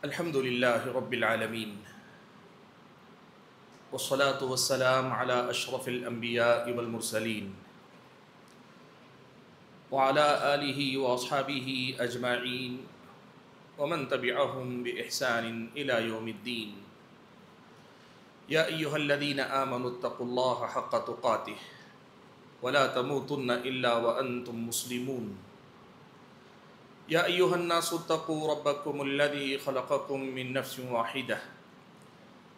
الحمد لله رب العالمين والصلاة والسلام على أشرف الأنبياء والمرسلين وعلى آله وأصحابه أجمعين ومن تبعهم بإحسان إلى يوم الدين. يا أيها الذين آمنوا اتقوا الله حق تقاته ولا تموتن إلا وأنتم مسلمون. يا أيها الناس اتقوا ربكم الذي خلقكم من نفس واحدة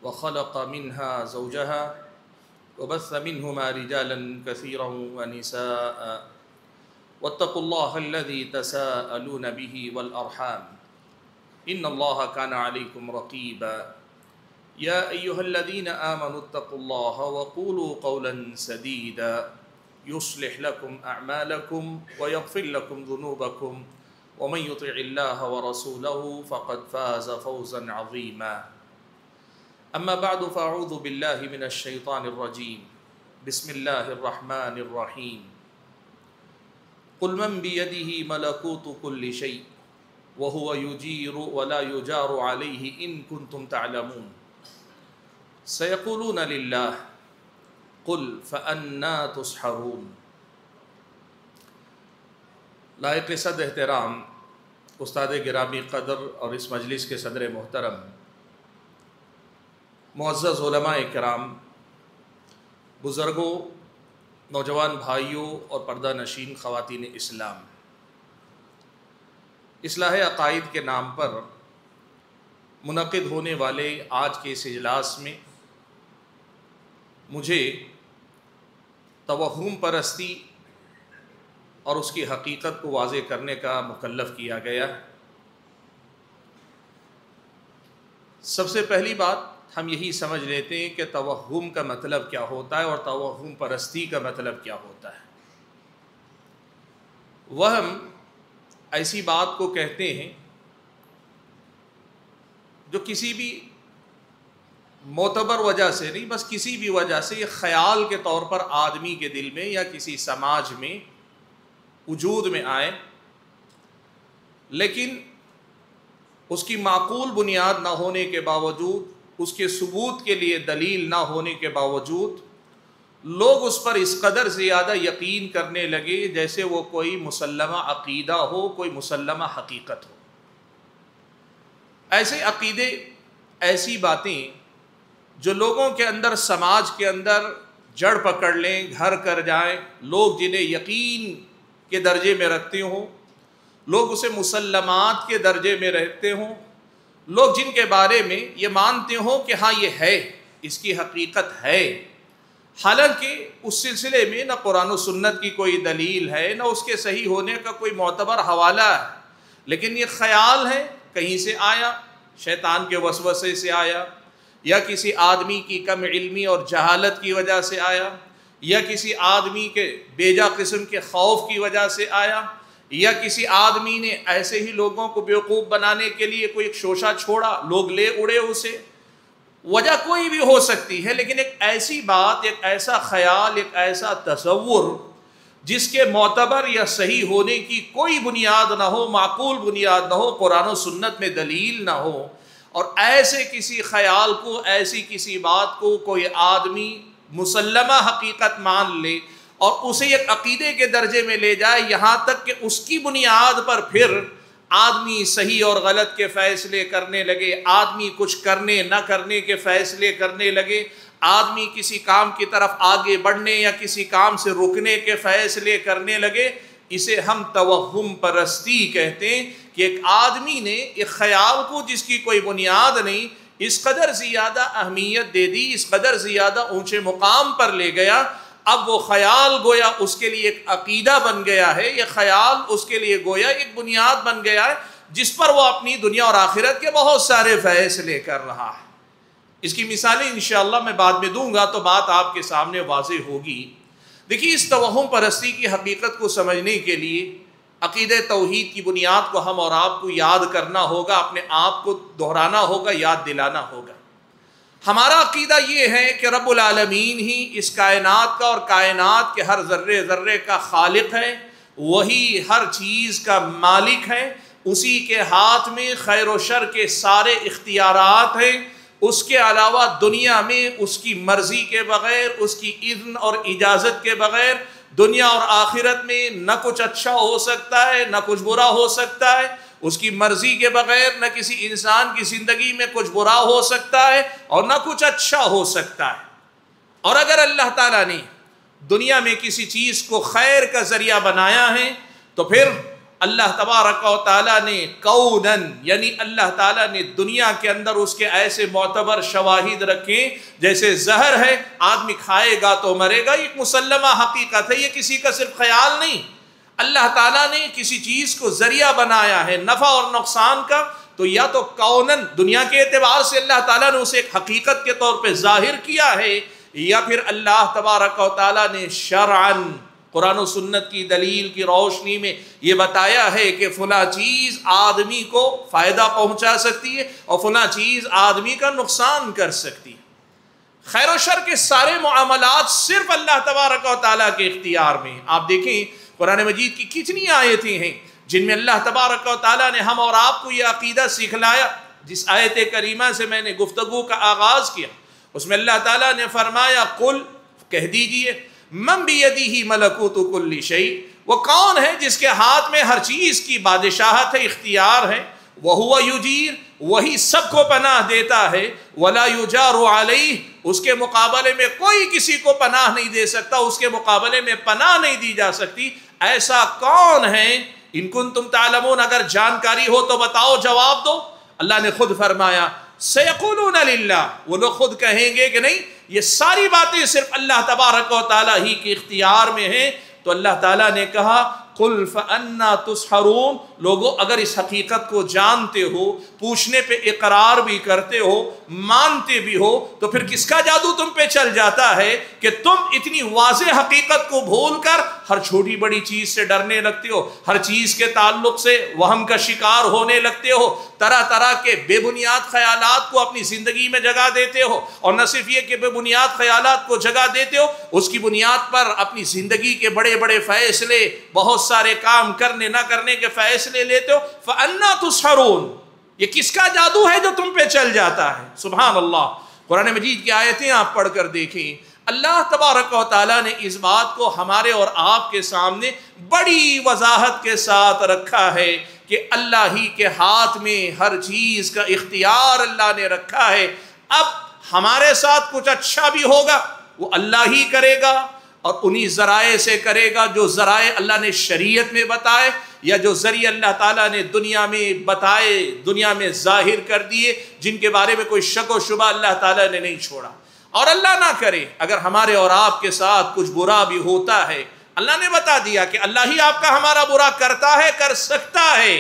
وخلق منها زوجها وبث منهما رجالا كثيرا ونساء واتقوا الله الذي تساءلون به والأرحام إن الله كان عليكم رقيبا. يا أيها الذين آمنوا اتقوا الله وقولوا قولا سديدا يصلح لكم أعمالكم ويغفر لكم ذنوبكم ومن يطع الله ورسوله فقد فاز فوزا عظيما. أما بعد فأعوذ بالله من الشيطان الرجيم. بسم الله الرحمن الرحيم. قل من بيده ملكوت كل شيء وهو يجير ولا يجار عليه إن كنتم تعلمون. سيقولون لله قل فأنا تسحرون. لائق صد احترام استاد گرامی قدر اور اس مجلس کے صدر محترم، معزز علماء کرام، بزرگوں، نوجوان بھائیوں اور پردہ نشین خواتین اسلام، اصلاح عقائد کے نام پر منعقد ہونے والے آج کے اس اجلاس میں مجھے توہم پرستی اور اس کی حقیقت کو واضح کرنے کا مکلف کیا گیا. سب سے پہلی بات ہم یہی سمجھ لیتے ہیں کہ توہم کا مطلب کیا ہوتا ہے اور توہم پرستی کا مطلب کیا ہوتا ہے. وہم ایسی بات کو کہتے ہیں جو کسی بھی معتبر وجہ سے نہیں، بس کسی بھی وجہ سے یہ خیال کے طور پر آدمی کے دل میں یا کسی سماج میں وجود میں آئے، لیکن اس کی معقول بنیاد نہ ہونے کے باوجود، اس کے ثبوت کے لیے دلیل نہ ہونے کے باوجود لوگ اس پر اس قدر زیادہ یقین کرنے لگے جیسے وہ کوئی مسلمہ عقیدہ ہو، کوئی مسلمہ حقیقت ہو. ایسے عقیدے، ایسی باتیں جو لوگوں کے اندر، سماج کے اندر جڑ پکڑ لیں، گھر کر جائیں، لوگ جنہیں یقین کے درجے میں رکھتے ہوں، لوگ اسے مسلمات کے درجے میں رہتے ہوں، لوگ جن کے بارے میں یہ مانتے ہوں کہ ہاں یہ ہے، اس کی حقیقت ہے، حالانکہ اس سلسلے میں نہ قرآن و سنت کی کوئی دلیل ہے، نہ اس کے صحیح ہونے کا کوئی معتبر حوالہ ہے، لیکن یہ خیال ہے، کہیں سے آیا، شیطان کے وسوسے سے آیا، یا کسی آدمی کی کم علمی اور جہالت کی وجہ سے آیا، یا کسی آدمی کے بیجا قسم کے خوف کی وجہ سے آیا، یا کسی آدمی نے ایسے ہی لوگوں کو بیوقوف بنانے کے لیے کوئی ایک شوشہ چھوڑا، لوگ لے اڑے اسے. وجہ کوئی بھی ہو سکتی ہے، لیکن ایک ایسی بات، ایک ایسا خیال، ایک ایسا تصور جس کے معتبر یا صحیح ہونے کی کوئی بنیاد نہ ہو، معقول بنیاد نہ ہو، قرآن و سنت میں دلیل نہ ہو، اور ایسے کسی خیال کو، ایسی کسی بات کو کوئی آدمی مسلمہ حقیقت مان لے اور اسے ایک عقیدے کے درجے میں لے جائے، یہاں تک کہ اس کی بنیاد پر پھر آدمی صحیح اور غلط کے فیصلے کرنے لگے، آدمی کچھ کرنے نہ کرنے کے فیصلے کرنے لگے، آدمی کسی کام کی طرف آگے بڑھنے یا کسی کام سے رکنے کے فیصلے کرنے لگے. اسے ہم توہم پرستی کہتے ہیں کہ ایک آدمی نے ایک خیال کو جس کی کوئی بنیاد نہیں، اس قدر زیادہ اہمیت دے دی، اس قدر زیادہ اونچے مقام پر لے گیا. اب وہ خیال گویا اس کے لیے ایک عقیدہ بن گیا ہے، یہ خیال اس کے لیے گویا ایک بنیاد بن گیا ہے جس پر وہ اپنی دنیا اور آخرت کے بہت سارے فیصلے کر رہا ہے. اس کی مثالیں انشاءاللہ میں بعد میں دوں گا تو بات آپ کے سامنے واضح ہوگی. دیکھیے، اس توہم پرستی کی حقیقت کو سمجھنے کے لیے عقیدہ توحید کی بنیاد کو ہم اور آپ کو یاد کرنا ہوگا، اپنے آپ کو دہرانا ہوگا، یاد دلانا ہوگا. ہمارا عقیدہ یہ ہے کہ رب العالمین ہی اس کائنات کا اور کائنات کے ہر ذرے ذرے کا خالق ہے، وہی ہر چیز کا مالک ہے، اسی کے ہاتھ میں خیر و شر کے سارے اختیارات ہیں، اس کے علاوہ دنیا میں اس کی مرضی کے بغیر، اس کی اذن اور اجازت کے بغیر دنیا اور آخرت میں نہ کچھ اچھا ہو سکتا ہے نہ کچھ برا ہو سکتا ہے، اس کی مرضی کے بغیر نہ کسی انسان کی زندگی میں کچھ برا ہو سکتا ہے اور نہ کچھ اچھا ہو سکتا ہے۔ اور اگر اللہ تعالیٰ نے دنیا میں کسی چیز کو خیر کا ذریعہ بنایا ہے تو پھر اللہ تبارک و تعالیٰ نے کونن یعنی اللہ تعالیٰ نے دنیا کے اندر اس کے ایسے معتبر شواہد رکھے، جیسے زہر ہے، آدمی کھائے گا تو مرے گا، ایک مسلمہ حقیقت ہے، یہ کسی کا صرف خیال نہیں۔ اللہ تعالیٰ نے کسی چیز کو ذریعہ بنایا ہے نفع اور نقصان کا، تو یا تو کونن دنیا کے اعتبار سے اللہ تعالیٰ نے اسے ایک حقیقت کے طور پہ ظاہر کیا ہے، یا پھر اللہ تبارک و تعالیٰ نے شرعاً قرآن و سنت کی دلیل کی روشنی میں یہ بتایا ہے کہ فلاں چیز آدمی کو فائدہ پہنچا سکتی ہے اور فلاں چیز آدمی کا نقصان کر سکتی ہے۔ خیر و شر کے سارے معاملات صرف اللہ تبارک و تعالیٰ کے اختیار میں۔ آپ دیکھیں قرآن مجید کی کتنی آیتیں ہیں جن میں اللہ تبارک و تعالیٰ نے ہم اور آپ کو یہ عقیدہ سکھلایا۔ جس آیت کریمہ سے میں نے گفتگو کا آغاز کیا اس میں اللہ تعالیٰ نے فرمایا قل کہہ دیجئے من بیدہ ملکوت کل شیء، وہ کون ہے جس کے ہاتھ میں ہر چیز کی بادشاہت ہے، اختیار ہے، وہو یجیر، وہی سب کو پناہ دیتا ہے، ولا یجار علیہ، اس کے مقابلے میں کوئی کسی کو پناہ نہیں دے سکتا، اس کے مقابلے میں پناہ نہیں دی جا سکتی۔ ایسا کون ہے؟ ان کنتم تعلمون، اگر جانکاری ہو تو بتاؤ، جواب دو۔ اللہ نے خود فرمایا سیقولون للہ، وہ لوگ خود کہیں گے کہ نہیں یہ ساری باتیں صرف اللہ تبارک و تعالیٰ ہی کے اختیار میں ہیں۔ تو اللہ تعالیٰ نے کہا قل فأنا تسحرون، لوگو اگر اس حقیقت کو جانتے ہو، پوچھنے پہ اقرار بھی کرتے ہو، مانتے بھی ہو، تو پھر کس کا جادو تم پہ چل جاتا ہے کہ تم اتنی واضح حقیقت کو بھول کر ہر چھوٹی بڑی چیز سے ڈرنے لگتے ہو، ہر چیز کے تعلق سے وہم کا شکار ہونے لگتے ہو، طرح طرح کے بے بنیاد خیالات کو اپنی زندگی میں جگہ دیتے ہو، اور نہ صرف یہ کہ بے بنیاد خیالات کو جگہ دیتے ہو، اس کی بنیاد پر اپنی زندگی کے بڑے بڑے فیصلے، بہت سارے کام کرنے نہ کرنے کے فیصلے لیتے ہو۔ فَأَنَّا تُسْحَرُونَ، یہ کس کا جادو ہے جو تم پہ چل جاتا ہے؟ سبحان اللہ۔ قرآن مجید کی آیتیں آپ پڑھ کر دیکھیں، اللہ تبارک و تعالیٰ نے اس بات کو ہمارے اور آپ کے سامنے بڑی وضاحت کے ساتھ رکھا ہے کہ اللہ ہی کے ہاتھ میں ہر چیز کا اختیار اللہ نے رکھا ہے۔ اب ہمارے ساتھ کچھ اچھا بھی ہوگا وہ اللہ ہی کرے گا، اور انہی ذرائع سے کرے گا جو ذرائع اللہ نے شریعت میں بتائے، یا جو ذریعہ اللہ تعالیٰ نے دنیا میں بتائے، دنیا میں ظاہر کر دیے، جن کے بارے میں کوئی شک و شبہ اللہ تعالیٰ نے نہیں چھوڑا۔ اور اللہ نہ کرے اگر ہمارے اور آپ کے ساتھ کچھ برا بھی ہوتا ہے، اللہ نے بتا دیا کہ اللہ ہی آپ کا ہمارا برا کرتا ہے، کر سکتا ہے۔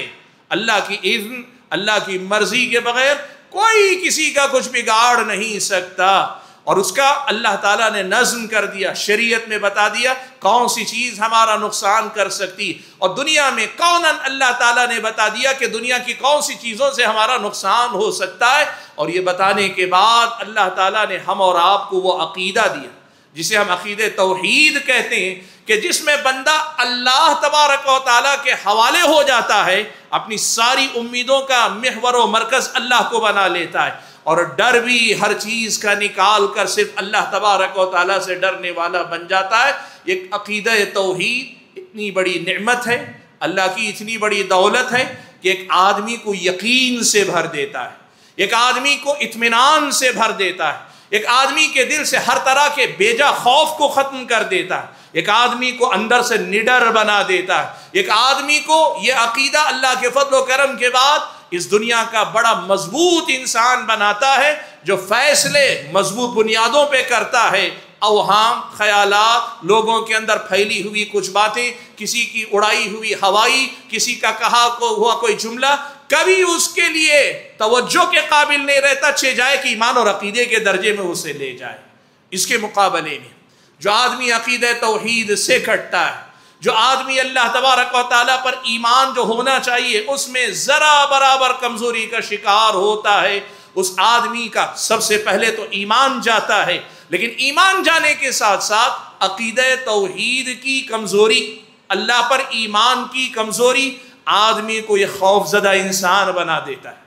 اللہ کی اذن، اللہ کی مرضی کے بغیر کوئی کسی کا کچھ بگاڑ نہیں سکتا، اور اس کا اللہ تعالیٰ نے نظم کر دیا، شریعت میں بتا دیا کون سی چیز ہمارا نقصان کر سکتی، اور دنیا میں کوناً اللہ تعالیٰ نے بتا دیا کہ دنیا کی کون سی چیزوں سے ہمارا نقصان ہو سکتا ہے۔ اور یہ بتانے کے بعد اللہ تعالیٰ نے ہم اور آپ کو وہ عقیدہ دیا جسے ہم عقیدہ توحید کہتے ہیں، کہ جس میں بندہ اللہ تبارک و تعالیٰ کے حوالے ہو جاتا ہے، اپنی ساری امیدوں کا محور و مرکز اللہ کو بنا لیتا ہے، اور ڈر بھی ہر چیز کا نکال کر صرف اللہ تبارک و تعالیٰ سے ڈرنے والا بن جاتا ہے۔ ایک عقیدہ توحید اتنی بڑی نعمت ہے، اللہ کی اتنی بڑی دولت ہے کہ ایک آدمی کو یقین سے بھر دیتا ہے، ایک آدمی کو اطمینان سے بھر دیتا ہے، ایک آدمی کے دل سے ہر طرح کے بیجا خوف کو ختم کر دیتا ہے، ایک آدمی کو اندر سے نڈر بنا دیتا ہے، ایک آدمی کو یہ عقیدہ اللہ کے فضل و کرم کے بعد اس دنیا کا بڑا مضبوط انسان بناتا ہے، جو فیصلے مضبوط بنیادوں پہ کرتا ہے۔ اوہام، خیالات، لوگوں کے اندر پھیلی ہوئی کچھ باتیں، کسی کی اڑائی ہوئی ہوائی، کسی کا کہا ہوا کوئی جملہ کبھی اس کے لیے توجہ کے قابل نہیں رہتا، چہ جائے کہ ایمان اور عقیدے کے درجے میں اسے لے جائے۔ اس کے مقابلے میں جو آدمی عقیدہ توحید سے کٹتا ہے، جو آدمی اللہ تبارک و تعالیٰ پر ایمان جو ہونا چاہیے اس میں ذرا برابر کمزوری کا شکار ہوتا ہے، اس آدمی کا سب سے پہلے تو ایمان جاتا ہے، لیکن ایمان جانے کے ساتھ ساتھ عقیدہ توحید کی کمزوری، اللہ پر ایمان کی کمزوری، آدمی کو یہ خوف زدہ انسان بنا دیتا ہے،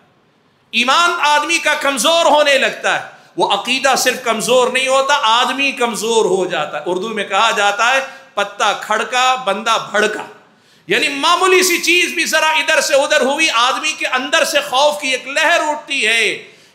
ایمان آدمی کا کمزور ہونے لگتا ہے، وہ عقیدہ صرف کمزور نہیں ہوتا، آدمی کمزور ہو جاتا ہے۔ اردو میں کہا جاتا ہے پتا کھڑکا بندہ بھڑکا، یعنی معمولی سی چیز بھی ذرا ادھر سے ادھر ہوئی، آدمی کے اندر سے خوف کی ایک لہر اٹھتی ہے۔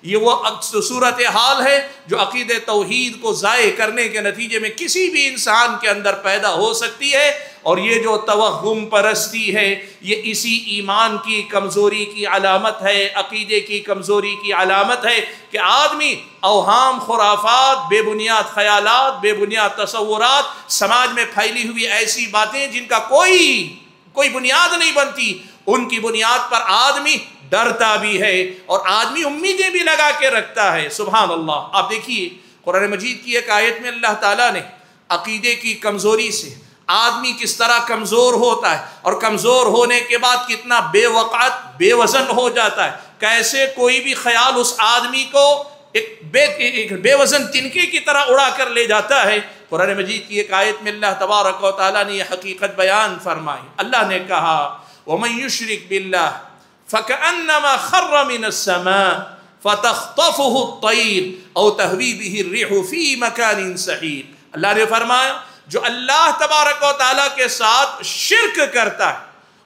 یہ وہ صورتحال ہے جو عقید توحید کو ضائع کرنے کے نتیجے میں کسی بھی انسان کے اندر پیدا ہو سکتی ہے، اور یہ جو توہم پرستی ہے یہ اسی ایمان کی کمزوری کی علامت ہے، عقیدے کی کمزوری کی علامت ہے کہ آدمی اوہام، خرافات، بے بنیاد خیالات، بے بنیاد تصورات، سماج میں پھیلی ہوئی ایسی باتیں جن کا کوئی بنیاد نہیں بنتی، ان کی بنیاد پر آدمی ڈرتا بھی ہے اور آدمی امیدیں بھی لگا کے رکھتا ہے۔ سبحان اللہ۔ آپ دیکھیے قرآن مجید کی ایک آیت میں اللہ تعالیٰ نے عقیدے کی کمزوری سے آدمی کس طرح کمزور ہوتا ہے اور کمزور ہونے کے بعد کتنا بے وقعت، بے وزن ہو جاتا ہے، کیسے کوئی بھی خیال اس آدمی کو ایک بے وزن تنکے کی طرح اڑا کر لے جاتا ہے۔ قرآن مجید کی ایک آیت میں اللہ تبارک و تعالیٰ نے یہ حقیقت بیان فرمائی۔ اللہ نے کہا وَمَن يُشْرِكْ بِاللَّهِ فَكَأَنَّمَا خَرَّ مِنَ السَّمَاءِ فَتَخْطَفُهُ الطَّيْرُ أَوْ تَهْوِي بِهِ الرِّيحُ فِي مَكَانٍ سَحِيقٍ۔ اللہ نے فرمایا جو اللہ تبارک و تعالیٰ کے ساتھ شرک کرتا ہے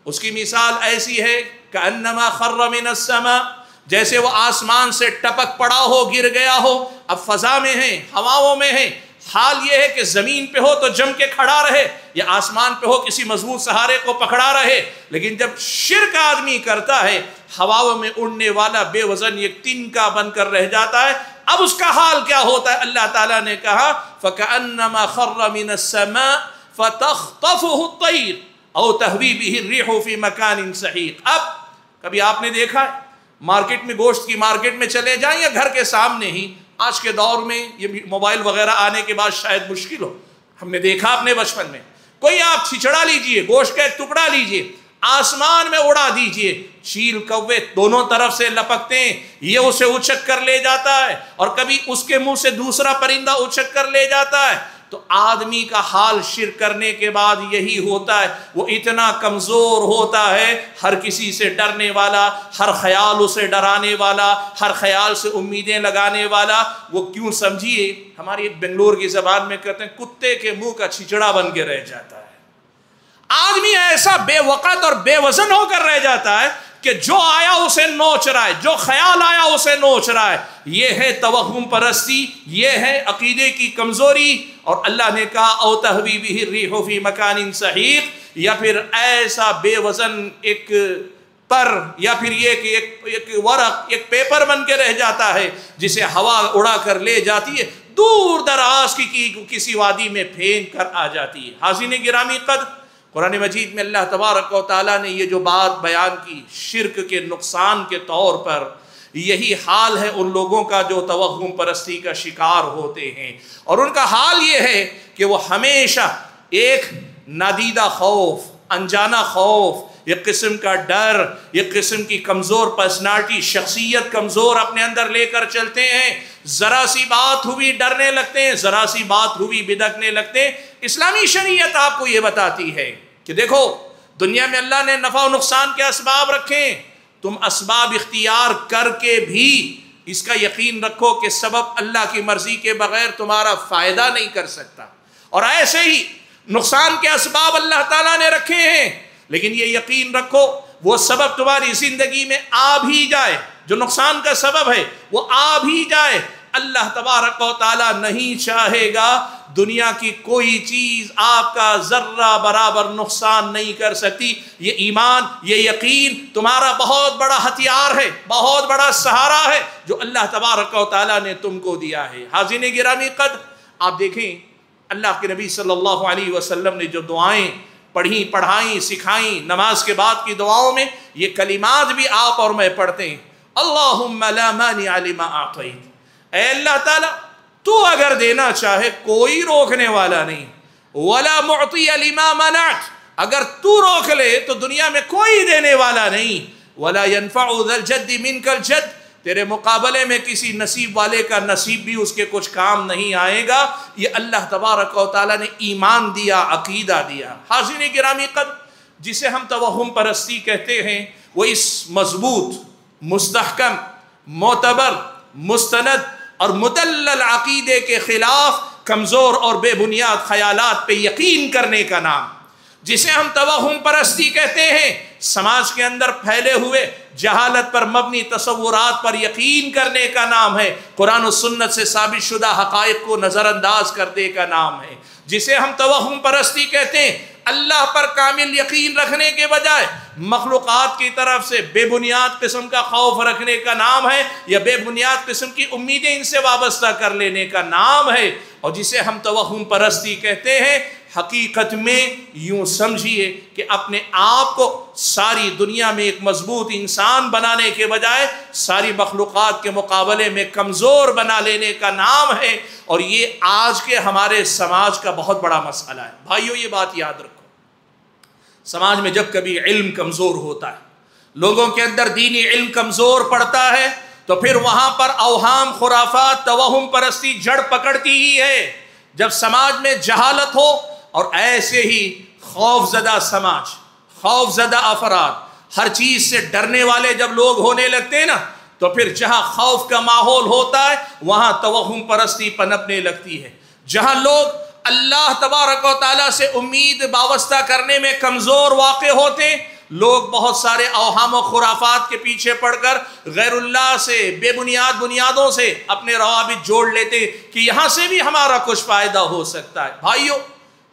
اس کی مثال ایسی ہے کأنما خر من السماء، جیسے وہ آسمان سے ٹپک پڑا ہو، گر گیا ہو، اب فضا میں ہے، ہواؤں میں ہے، حال یہ ہے کہ زمین پہ ہو تو جم کے کھڑا رہے یا آسمان پہ ہو کسی مضبوط سہارے کو پکڑا رہے، لیکن جب شرک آدمی کرتا ہے ہواؤں میں اڑنے والا بے وزن ایک تنکا بن کر رہ جاتا ہے۔ اب اس کا حال کیا ہوتا ہے؟ اللہ تعالیٰ نے کہا فَكَأَنَّمَا خَرَّ مِنَ السَّمَاءِ فَتَخْطَفُهُ الطَّيْرُ أَوْ تَهْوِي بِهِ الرِّيحُ فِي مَكَانٍ سَحِيقٍ۔ اب کبھی آپ نے دیکھا ہے مارکیٹ میں، گوشت کی مارکیٹ میں چلے جائیں یا گھر کے سامنے ہی، آج کے دور میں یہ موبائل وغیرہ آنے کے بعد شاید مشکل ہو، ہم نے دیکھا اپنے بچپن میں، کوئی آپ چھچڑا لیجئے، گوشت کا ایک ٹکڑا لیجئے، آسمان میں اڑا دیجئے، چیل کوے دونوں طرف سے لپکتے ہیں، یہ اسے اچک کر لے جاتا ہے اور کبھی اس کے منہ سے دوسرا پرندہ اچک کر لے جاتا ہے۔ تو آدمی کا حال شرک کرنے کے بعد یہی ہوتا ہے، وہ اتنا کمزور ہوتا ہے، ہر کسی سے ڈرنے والا، ہر خیال اسے ڈرانے والا، ہر خیال سے امیدیں لگانے والا، وہ کیوں سمجھیے ہماری بنگلور کی زبان میں کہتے ہیں کتے کے منہ کا چھچڑا بن کے رہ جاتا ہے۔ آدمی ایسا بے وقت اور بے وزن ہو کر رہ جاتا ہے کہ جو آیا اسے نوچ رہا ہے، جو خیال آیا اسے نوچ رہا ہے۔ یہ ہے توہم پرستی، یہ ہے عقیدے کی کمزوری۔ اور اللہ نے کہا او تہوی بہ الریح فی مکان سحیق، یا پھر ایسا بے وزن ایک پر یا پھر یہ کہ ایک ورق، ایک پیپر بن کے رہ جاتا ہے جسے ہوا اڑا کر لے جاتی ہے، دور دراز کی کسی وادی میں پھینک کر آ جاتی ہے۔ حاضرین گرامی قدر، قرآن مجید میں اللہ تبارک و تعالیٰ نے یہ جو بات بیان کی شرک کے نقصان کے طور پر، یہی حال ہے ان لوگوں کا جو توہم پرستی کا شکار ہوتے ہیں، اور ان کا حال یہ ہے کہ وہ ہمیشہ ایک نادیدہ خوف، انجانہ خوف، ایک قسم کا ڈر، ایک قسم کی کمزور پرسنالٹی، شخصیت کمزور اپنے اندر لے کر چلتے ہیں۔ ذرا سی بات ہوئی ڈرنے لگتے ہیں، ذرا سی بات ہوئی بدکنے لگتے ہیں۔ اسلامی شریعت آپ کو یہ بتاتی ہے کہ دیکھو دنیا میں اللہ نے نفع و نقصان کے اسباب رکھے، تم اسباب اختیار کر کے بھی اس کا یقین رکھو کہ سبب اللہ کی مرضی کے بغیر تمہارا فائدہ نہیں کر سکتا، اور ایسے ہی نقصان کے اسباب اللہ تعالیٰ نے رکھے ہیں، لیکن یہ یقین رکھو وہ سبب تمہاری زندگی میں آ بھی جائے، جو نقصان کا سبب ہے وہ آ بھی جائے، اللہ تبارک و تعالیٰ نہیں چاہے گا دنیا کی کوئی چیز آپ کا ذرہ برابر نقصان نہیں کر سکتی۔ یہ ایمان، یہ یقین تمہارا بہت بڑا ہتھیار ہے، بہت بڑا سہارا ہے جو اللہ تبارک و تعالیٰ نے تم کو دیا ہے۔ حاضرین گرامی قدر، آپ دیکھیں اللہ کے نبی صلی اللہ علیہ وسلم نے جو دعائیں پڑھی، پڑھائیں، سکھائیں، نماز کے بعد کی دعاؤں میں یہ کلمات بھی آپ اور میں پڑھتے ہیں، اللہم لا مانع لما اعطیت، اے اللہ تعالیٰ تو اگر دینا چاہے کوئی روکنے والا نہیں، ولا معطی لما منعت، اگر تو روک لے تو دنیا میں کوئی دینے والا نہیں، ولا ينفع ذا الجد منک الجد، تیرے مقابلے میں کسی نصیب والے کا نصیب بھی اس کے کچھ کام نہیں آئے گا۔ یہ اللہ تبارک و تعالیٰ نے ایمان دیا، عقیدہ دیا۔ حاضرین گرامی قدر، جسے ہم توہم پرستی کہتے ہیں، وہ اس مضبوط، مستحکم، معتبر، مستند اور مدلل عقیدے کے خلاف کمزور اور بے بنیاد خیالات پہ یقین کرنے کا نام، جسے ہم توہم پرستی کہتے ہیں، سماج کے اندر پھیلے ہوئے جہالت پر مبنی تصورات پر یقین کرنے کا نام ہے، قرآن و سنت سے ثابت شدہ حقائق کو نظر انداز کرنے کا نام ہے، جسے ہم توہم پرستی کہتے ہیں، اللہ پر کامل یقین رکھنے کے بجائے مخلوقات کی طرف سے بے بنیاد قسم کا خوف رکھنے کا نام ہے، یا بے بنیاد قسم کی امیدیں ان سے وابستہ کر لینے کا نام ہے، اور جسے ہم توہم پرستی کہتے ہیں، حقیقت میں یوں سمجھیے کہ اپنے آپ کو ساری دنیا میں ایک مضبوط انسان بنانے کے بجائے ساری مخلوقات کے مقابلے میں کمزور بنا لینے کا نام ہے، اور یہ آج کے ہمارے سماج کا بہت بڑا مسئلہ ہے۔ بھائیو، یہ بات یاد رکھو، سماج میں جب کبھی علم کمزور ہوتا ہے، لوگوں کے اندر دینی علم کمزور پڑتا ہے، تو پھر وہاں پر اوہام، خرافات، توہم پرستی جڑ پکڑتی ہی ہے۔ جب سماج میں جہالت ہو اور ایسے ہی خوف زدہ سماج، خوف زدہ افراد، ہر چیز سے ڈرنے والے جب لوگ ہونے لگتے ہیں نا، تو پھر جہاں خوف کا ماحول ہوتا ہے وہاں توہم پرستی پنپنے لگتی ہے۔ جہاں لوگ اللہ تبارک و تعالیٰ سے امید وابستہ کرنے میں کمزور واقع ہوتے ہیں، لوگ بہت سارے اوہام و خرافات کے پیچھے پڑ کر غیر اللہ سے، بے بنیاد بنیادوں سے اپنے روابط جوڑ لیتے ہیں کہ یہاں سے بھی ہمارا کچھ فائدہ ہو سکتا ہے۔ بھائیو،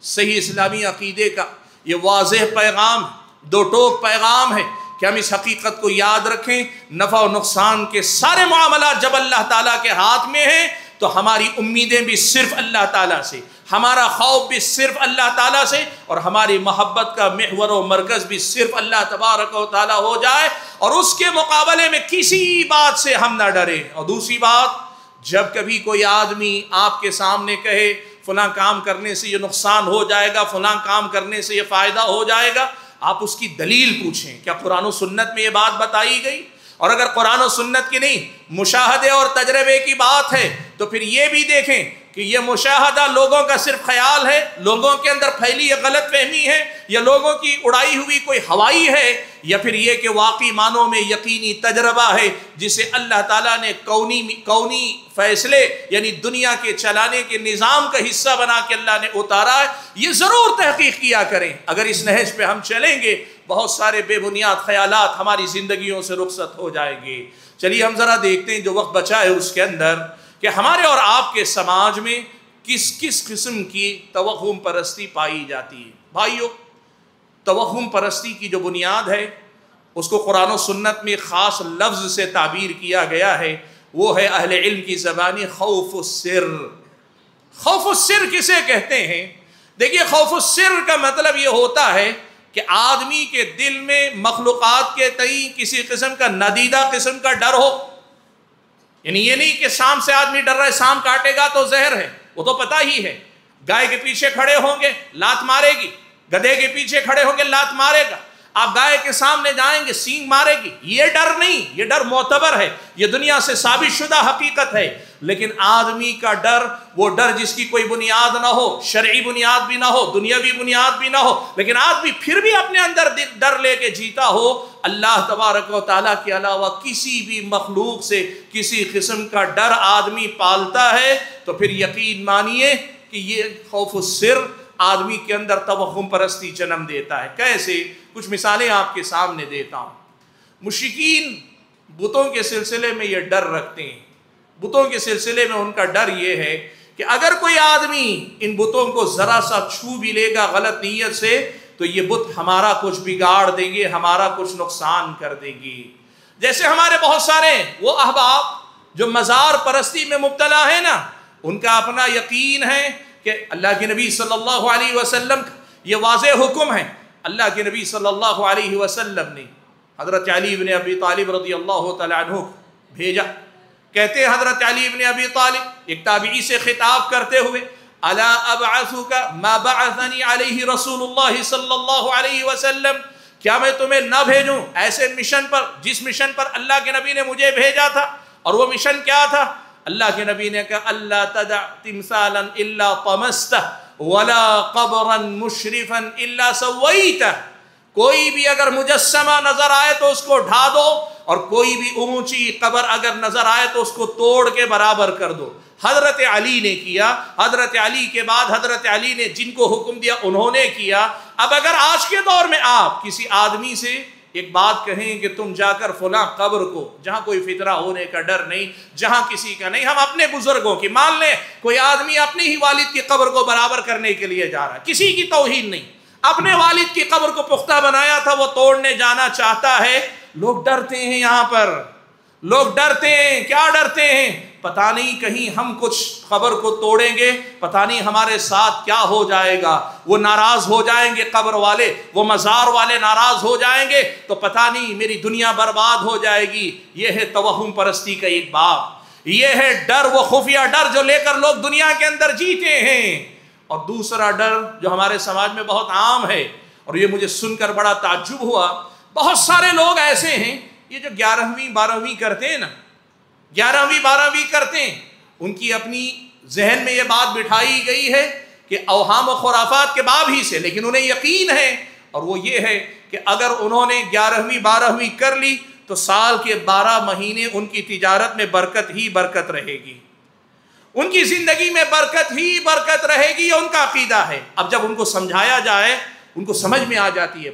صحیح اسلامی عقیدے کا یہ واضح پیغام، دو ٹوک پیغام ہے کہ ہم اس حقیقت کو یاد رکھیں، نفع و نقصان کے سارے معاملات جب اللہ تعالیٰ کے ہاتھ میں ہیں تو ہماری امیدیں بھی صرف اللہ تعالیٰ سے، ہمارا خوف بھی صرف اللہ تعالیٰ سے، اور ہماری محبت کا محور و مرکز بھی صرف اللہ تبارک و تعالیٰ ہو جائے، اور اس کے مقابلے میں کسی بات سے ہم نہ ڈریں۔ اور دوسری بات، جب کبھی کوئی آدمی آپ کے سامنے کہے فلاں کام کرنے سے یہ نقصان ہو جائے گا، فلاں کام کرنے سے یہ فائدہ ہو جائے گا، آپ اس کی دلیل پوچھیں، کیا قرآن و سنت میں یہ بات بتائی گئی؟ اور اگر قرآن و سنت کی نہیں، مشاہدے اور تجربے کی بات ہے، تو پھر یہ بھی دیکھیں کہ یہ مشاہدہ لوگوں کا صرف خیال ہے، لوگوں کے اندر پھیلی یہ غلط فہمی ہے، یا لوگوں کی اڑائی ہوئی کوئی ہوائی ہے، یا پھر یہ کہ واقعی معنوں میں یقینی تجربہ ہے جسے اللہ تعالیٰ نے کونی فیصلے یعنی دنیا کے چلانے کے نظام کا حصہ بنا کے اللہ نے اتارا ہے۔ یہ ضرور تحقیق کیا کریں۔ اگر اس نہج پہ ہم چلیں گے، بہت سارے بے بنیاد خیالات ہماری زندگیوں سے رخصت ہو جائیں گے۔ چلیے ہم ذرا دیکھتے ہیں جو وقت بچا ہے اس کے اندر کہ ہمارے اور آپ کے سماج میں کس کس قسم کی توہم پرستی پائی جاتی ہے۔ بھائیو، توہم پرستی کی جو بنیاد ہے اس کو قرآن و سنت میں خاص لفظ سے تعبیر کیا گیا ہے، وہ ہے اہل علم کی زبانی خوف السر۔ خوف السر کسے کہتے ہیں؟ دیکھیے، خوف السر کا مطلب یہ ہوتا ہے کہ آدمی کے دل میں مخلوقات کے تئیں کسی قسم کا ندیدہ قسم کا ڈر ہو، یعنی یہ نہیں کہ سام سے آدمی ڈر رہا ہے، سام کاٹے گا تو زہر ہے، وہ تو پتہ ہی ہے۔ گائے کے پیچھے کھڑے ہوں گے، لات مارے گی، گدھے کے پیچھے کھڑے ہوں گے، لات مارے گا، آپ گائے کے سامنے جائیں گے، سینگ مارے گی۔ یہ ڈر نہیں، یہ ڈر معتبر ہے، یہ دنیا سے ثابت شدہ حقیقت ہے۔ لیکن آدمی کا ڈر، وہ ڈر جس کی کوئی بنیاد نہ ہو، شرعی بنیاد بھی نہ ہو، دنیاوی بنیاد بھی نہ ہو، لیکن آدمی پھر بھی اپنے اندر ڈر لے کے جیتا ہو اللہ تبارک و تعالیٰ کے علاوہ کسی بھی مخلوق سے کسی قسم کا ڈر آدمی پالتا ہے، تو پھر یقین مانیے کہ یہ خوف السر آدمی کے اندر توہم پرستی جنم دیتا ہے۔ کیسے؟ کچھ مثالیں آپ کے سامنے دیتا ہوں۔ مشرکین بتوں کے سلسلے میں یہ ڈر رکھتے ہیں، بتوں کے سلسلے میں ان کا ڈر یہ ہے کہ اگر کوئی آدمی ان بتوں کو ذرا سا چھو بھی لے گا غلط نیت سے تو یہ بت ہمارا کچھ بگاڑ دیں گے، ہمارا کچھ نقصان کر دیں گے۔ جیسے ہمارے بہت سارے وہ احباب جو مزار پرستی میں مبتلا ہیں نا، ان کا اپنا یقین ہے کہ اللہ کے نبی صلی اللہ علیہ وسلم یہ واضح حکم ہے۔ اللہ کے نبی صلی اللہ علیہ وسلم نے حضرت علی بن ابی طالب رضی اللہ تعالیٰ عنہ بھیجا۔ کہتے ہیں حضرت علی بن ابی طالب ایک تابعی سے خطاب کرتے ہوئے، الا ابعثک ما بعثنی علیہ رسول اللہ صلی اللہ علیہ وسلم، کیا میں تمہیں نہ بھیجوں ایسے مشن پر جس مشن پر اللہ کے نبی نے مجھے بھیجا تھا؟ اور وہ مشن کیا تھا؟ اللہ کے نبی نے کہا، اللہ تدع تمثالا الا طمستہ ولا قبرا مشرفا الا سویتہ، کوئی بھی اگر مجسمہ نظر آئے تو اس کو ڈھا دو، اور کوئی بھی اونچی قبر اگر نظر آئے تو اس کو توڑ کے برابر کر دو۔ حضرت علی نے کیا، حضرت علی کے بعد حضرت علی نے جن کو حکم دیا انہوں نے کیا۔ اب اگر آج کے دور میں آپ کسی آدمی سے ایک بات کہیں کہ تم جا کر فلاں قبر کو، جہاں کوئی فطرہ ہونے کا ڈر نہیں، جہاں کسی کا نہیں، ہم اپنے بزرگوں کی، مان لیں کوئی آدمی اپنے ہی والد کی قبر کو برابر کرنے کے لیے جا رہا ہے، کسی کی توہین نہیں، اپنے والد کی قبر کو پختہ بنایا تھا، وہ توڑنے جانا چاہتا ہے، لوگ ڈرتے ہیں، یہاں پر لوگ ڈرتے ہیں۔ کیا ڈرتے ہیں؟ پتہ نہیں کہیں ہم کچھ قبر کو توڑیں گے، پتہ نہیں ہمارے ساتھ کیا ہو جائے گا، وہ ناراض ہو جائیں گے، قبر والے، وہ مزار والے ناراض ہو جائیں گے تو پتہ نہیں میری دنیا برباد ہو جائے گی۔ یہ ہے توہم پرستی کا ایک باب، یہ ہے ڈر، وہ خفیہ ڈر جو لے کر لوگ دنیا کے اندر جیتے ہیں۔ اور دوسرا ڈر جو ہمارے سماج میں بہت عام ہے، اور یہ مجھے سن کر بڑا تعجب ہوا، بہت سارے لوگ ایسے ہیں یہ جو 11ویں 12ویں کرتے ہیں نا، 11ویں 12ویں کرتے ہیں، ان کی اپنی ذہن میں یہ بات بٹھائی گئی ہے کہ اوہام و خرافات کے باب ہی سے، لیکن انہیں یقین ہے، اور وہ یہ ہے کہ اگر انہوں نے 11ویں 12ویں کر لی تو سال کے 12 مہینے ان کی تجارت میں برکت ہی برکت رہے گی، ان کی زندگی میں برکت ہی برکت رہے گی، یہ ان کا عقیدہ ہے۔ اب جب ان کو سمجھایا جائے ان کو سمجھ میں آ جاتی ہے،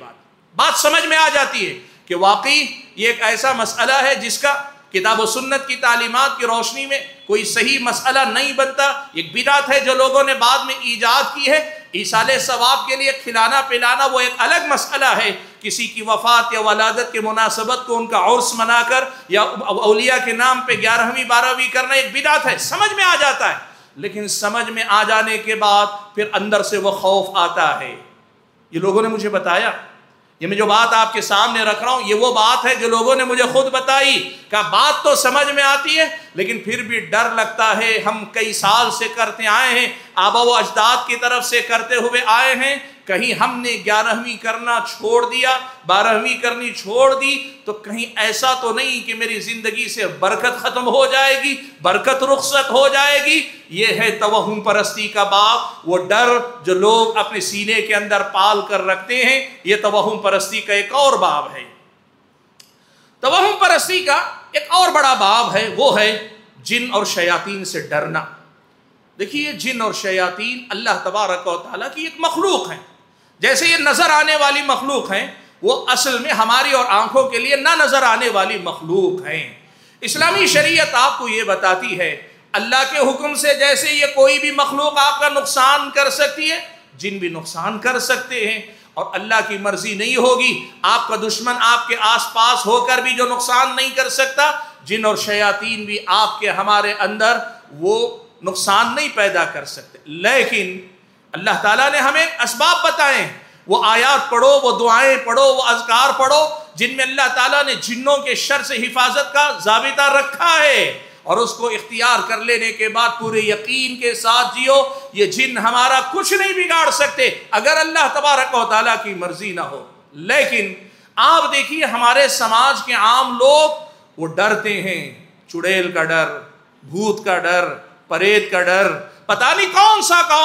بات سمجھ میں آ جاتی ہے کہ واقعی یہ ایک ایسا مسئلہ ہے جس کا کتاب و سنت کی تعلیمات کی روشنی میں کوئی صحیح مسئلہ نہیں بنتا، ایک بدعت ہے جو لوگوں نے بعد میں ایجاد کی ہے۔ ایصال ثواب کے لیے کھلانا پلانا وہ ایک الگ مسئلہ ہے، کسی کی وفات یا ولادت کے مناسبت کو ان کا عرس منا کر یا اولیاء کے نام پہ 11ویں 12ویں کرنا ایک بدعت ہے، سمجھ میں آ جاتا ہے، لیکن سمجھ میں آ جانے کے بعد پھر اندر سے وہ خوف آتا ہے۔ یہ لوگوں نے مجھے بتایا، یہ میں جو بات آپ کے سامنے رکھ رہا ہوں یہ وہ بات ہے جو لوگوں نے مجھے خود بتائی، کہ بات تو سمجھ میں آتی ہے لیکن پھر بھی ڈر لگتا ہے، ہم کئی سال سے کرتے آئے ہیں، آبا و اجداد کی طرف سے کرتے ہوئے آئے ہیں، کہیں ہم نے 11ویں کرنا چھوڑ دیا، 12ویں کرنی چھوڑ دی تو کہیں ایسا تو نہیں کہ میری زندگی سے برکت ختم ہو جائے گی، برکت رخصت ہو جائے گی۔ یہ ہے توہم پرستی کا باب، وہ ڈر جو لوگ اپنے سینے کے اندر پال کر رکھتے ہیں، یہ توہم پرستی کا ایک اور باب ہے۔ توہم پرستی کا ایک اور بڑا باب ہے، وہ ہے جن اور شیاطین سے ڈرنا۔ دیکھیے جن اور شیاطین اللہ تبارک و تعالیٰ کی ایک مخلوق ہیں، جیسے یہ نظر آنے والی مخلوق ہیں، وہ اصل میں ہماری اور آنکھوں کے لیے نہ نظر آنے والی مخلوق ہیں۔ اسلامی شریعت آپ کو یہ بتاتی ہے اللہ کے حکم سے جیسے یہ کوئی بھی مخلوق آپ کا نقصان کر سکتی ہے، جن بھی نقصان کر سکتے ہیں، اور اللہ کی مرضی نہیں ہوگی آپ کا دشمن آپ کے آس پاس ہو کر بھی جو نقصان نہیں کر سکتا، جن اور شیاطین بھی آپ کے ہمارے اندر وہ نقصان نہیں پیدا کر سکتے۔ لیکن اللہ تعالیٰ نے ہمیں اسباب بتائیں، وہ آیات پڑھو، وہ دعائیں پڑھو، وہ اذکار پڑھو جن میں اللہ تعالیٰ نے جنوں کے شر سے حفاظت کا ضابطہ رکھا ہے، اور اس کو اختیار کر لینے کے بعد پورے یقین کے ساتھ جیو۔ یہ جن ہمارا کچھ نہیں بگاڑ سکتے اگر اللہ تبارک و تعالیٰ کی مرضی نہ ہو۔ لیکن آپ دیکھیے ہمارے سماج کے عام لوگ وہ ڈرتے ہیں، چڑیل کا ڈر، بھوت کا ڈر، پریت کا ڈر، پتہ نہیں کون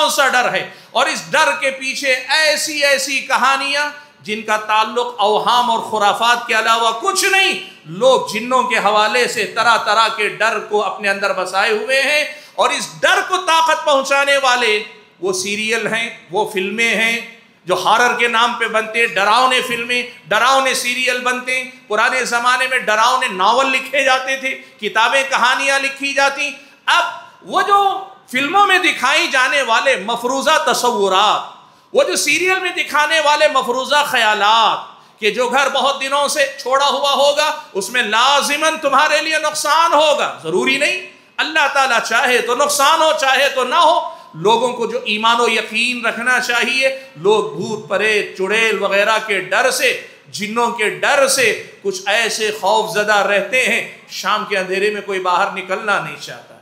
سا ڈر ہے، اور اس ڈر کے پیچھے ایسی کہانیاں جن کا تعلق اوہام اور خرافات کے علاوہ کچھ نہیں، لوگ جنوں کے حوالے سے طرح طرح کے ڈر کو اپنے اندر بسائے ہوئے ہیں، اور اس ڈر کو طاقت پہنچانے والے وہ سیریل ہیں، وہ فلمیں ہیں جو ہارر کے نام پہ بنتے ہیں، ڈراؤنے فلمیں، ڈراؤنے سیریل بنتے ہیں۔ پرانے زمانے میں ڈراؤنے ناول لکھے جاتے تھے، کتابیں کہانیاں لکھی جاتی۔ اب وہ جو فلموں میں دکھائی جانے والے مفروضہ تصورات، وہ جو سیریل میں دکھانے والے مفروضہ خیالات کہ جو گھر بہت دنوں سے چھوڑا ہوا ہوگا اس میں لازماً تمہارے لیے نقصان ہوگا، ضروری نہیں، اللہ تعالیٰ چاہے تو نقصان ہو چاہے تو نہ ہو۔ لوگوں کو جو ایمان و یقین رکھنا چاہیے، لوگ بھوت پریت چڑیل وغیرہ کے ڈر سے، جنوں کے ڈر سے کچھ ایسے خوف زدہ رہتے ہیں، شام کے اندھیرے میں کوئی باہر نکلنا نہیں چاہتا،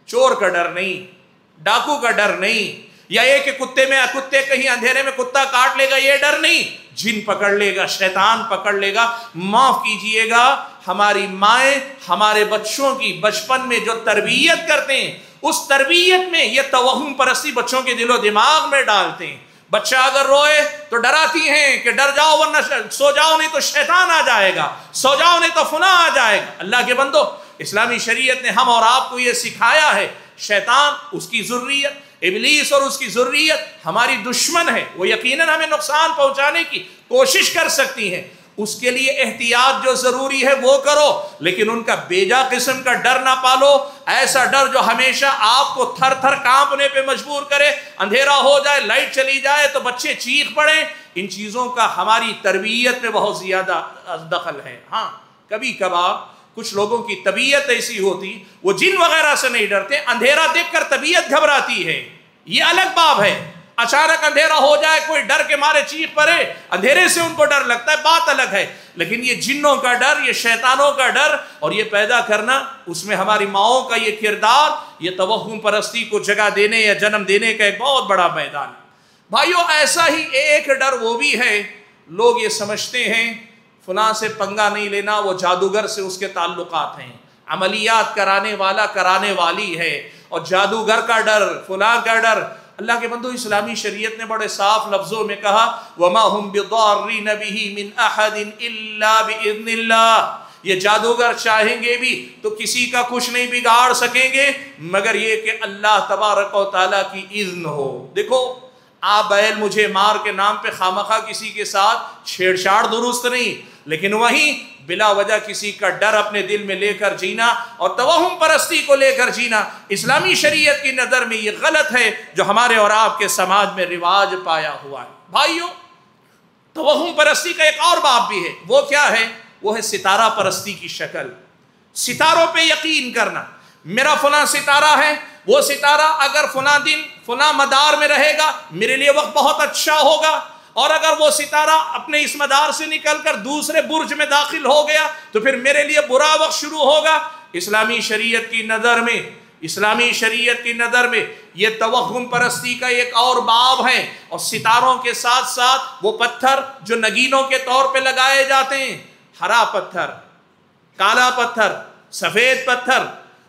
چور کا ڈر نہیں، ڈاکو کا ڈر نہیں، یا یہ کہ کتے کہیں اندھیرے میں کتا کاٹ لے گا، یہ ڈر نہیں، جن پکڑ لے گا، شیطان پکڑ لے گا۔ معاف کیجئے گا، ہماری مائیں ہمارے بچوں کی بچپن میں جو تربیت کرتے ہیں، اس تربیت میں یہ توہم پرستی بچوں کے دل و دماغ میں ڈالتے ہیں۔ بچہ اگر روئے تو ڈراتی ہیں کہ ڈر جاؤ ورنہ سو جاؤ نہیں تو شیطان آ جائے گا، سو جاؤ نہیں تو فلاں آ جائے گا۔ اللہ کے بندو، اسلامی شریعت نے ہم اور آپ کو یہ سکھایا ہے، شیطان، اس کی ذریت، ابلیس اور اس کی ذریت ہماری دشمن ہے، وہ یقیناً ہمیں نقصان پہنچانے کی کوشش کر سکتی ہیں۔ اس کے لیے احتیاط جو ضروری ہے وہ کرو، لیکن ان کا بیجا قسم کا ڈر نہ پالو، ایسا ڈر جو ہمیشہ آپ کو تھر تھر کانپنے پہ مجبور کرے، اندھیرا ہو جائے، لائٹ چلی جائے تو بچے چیخ پڑیں۔ ان چیزوں کا ہماری تربیت میں بہت زیادہ دخل ہے۔ ہاں، کبھی کبھار کچھ لوگوں کی طبیعت ایسی ہوتی، وہ جن وغیرہ سے نہیں ڈرتے، اندھیرا دیکھ کر طبیعت گھبراتی ہے، یہ الگ باب ہے۔ اچانک اندھیرا ہو جائے، کوئی ڈر کے مارے چیخ پڑے، اندھیرے سے ان کو ڈر لگتا ہے، بات الگ ہے۔ لیکن یہ جنوں کا ڈر، یہ شیطانوں کا ڈر اور یہ پیدا کرنا، اس میں ہماری ماؤں کا یہ کردار، یہ توہم پرستی کو جگہ دینے یا جنم دینے کا ایک بہت بڑا میدان ہے۔ بھائیو، ایسا ہی ایک ڈر وہ بھی ہے، لوگ یہ سمجھتے ہیں فلاں سے پنگا نہیں لینا، وہ جادوگر سے اس کے تعلقات ہیں، عملیات کرانے والا کرانے والی ہے، اور جادوگر کا ڈر، فلاں کا ڈر۔ اللہ کے بندو، اسلامی شریعت نے بڑے صاف لفظوں میں کہا وَمَا هُمْ بِضَارِّينَ بِهِ مِنْ أَحَدٍ إِلَّا بِإِذْنِ اللَّهِ، یہ جادوگر چاہیں گے بھی تو کسی کا کچھ نہیں بگاڑ سکیں گے مگر یہ کہ اللہ تبارک و تعالیٰ کی اذن ہو۔ دیکھو، آپ بیل مجھے مار کے نام پہ خامخواہ کسی کے ساتھ چھیڑ چھاڑ درست نہیں، لیکن وہیں بلا وجہ کسی کا ڈر اپنے دل میں لے کر جینا اور توہم پرستی کو لے کر جینا، اسلامی شریعت کی نظر میں یہ غلط ہے جو ہمارے اور آپ کے سماج میں رواج پایا ہوا ہے۔ بھائیو، توہم پرستی کا ایک اور باب بھی ہے، وہ کیا ہے؟ وہ ہے ستارہ پرستی کی شکل، ستاروں پہ یقین کرنا۔ میرا فلاں ستارہ ہے، وہ ستارہ اگر فلاں دن فلاں مدار میں رہے گا میرے لیے وقت بہت اچھا ہوگا، اور اگر وہ ستارہ اپنے اس مدار سے نکل کر دوسرے برج میں داخل ہو گیا تو پھر میرے لیے برا وقت شروع ہوگا۔ اسلامی شریعت کی نظر میں، اسلامی شریعت کی نظر میں یہ توہم پرستی کا ایک اور باب ہے، اور ستاروں کے ساتھ ساتھ وہ پتھر جو نگینوں کے طور پہ لگائے جاتے ہیں، ہرا پتھر، کالا پتھر، سفید پتھر،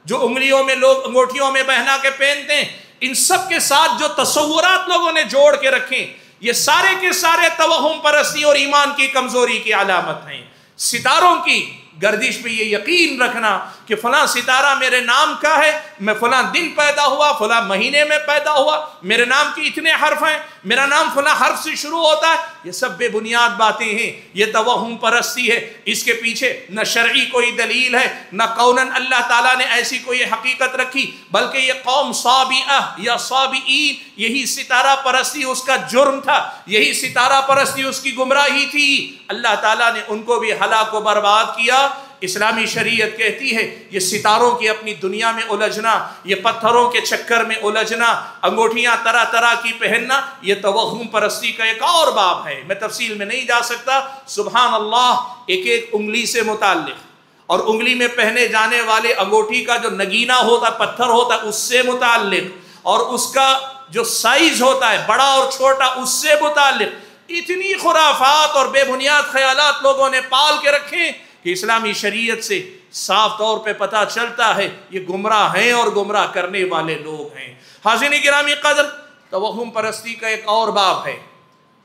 جو انگلیوں میں لوگ انگوٹھیوں میں پہنا کے پہنتے ہیں، ان سب کے ساتھ جو تصورات لوگوں نے جوڑ کے رکھیں، یہ سارے کے سارے توہم پرستی اور ایمان کی کمزوری کی علامت ہیں۔ ستاروں کی گردش میں یہ یقین رکھنا کہ فلاں ستارہ میرے نام کا ہے، میں فلاں دن پیدا ہوا، فلاں مہینے میں پیدا ہوا، میرے نام کی اتنے حرف ہیں، میرا نام فلاں حرف سے شروع ہوتا ہے، یہ سب بے بنیاد باتیں ہیں، یہ توہم پرستی ہے۔ اس کے پیچھے نہ شرعی کوئی دلیل ہے، نہ قوناً اللہ تعالیٰ نے ایسی کوئی حقیقت رکھی، بلکہ یہ قوم صابئہ یا صابئین، یہی ستارہ پرستی اس کا جرم تھا، یہی ستارہ پرستی اس کی گمراہی تھی۔ اللہ تعالیٰ نے ان کو بھی ہلاک و برباد کیا۔ اسلامی شریعت کہتی ہے یہ ستاروں کی اپنی دنیا میں الجھنا، یہ پتھروں کے چکر میں الجھنا، انگوٹھیاں طرح طرح کی پہننا، یہ توہم پرستی کا ایک اور باب ہے۔ میں تفصیل میں نہیں جا سکتا۔ سبحان اللہ، ایک ایک انگلی سے متعلق اور انگلی میں پہنے جانے والے انگوٹھی کا جو نگینہ ہوتا، پتھر ہوتا، اس سے متعلق، اور اس کا جو سائز ہوتا ہے بڑا اور چھوٹا، اس سے متعلق اتنی خرافات اور بے بنیاد خیالات لوگوں نے پال کے رکھے کہ اسلامی شریعت سے صاف طور پہ پتہ چلتا ہے یہ گمراہ ہیں اور گمراہ کرنے والے لوگ ہیں۔ حاضرین گرامی قدر، توہم پرستی کا ایک اور باب ہے،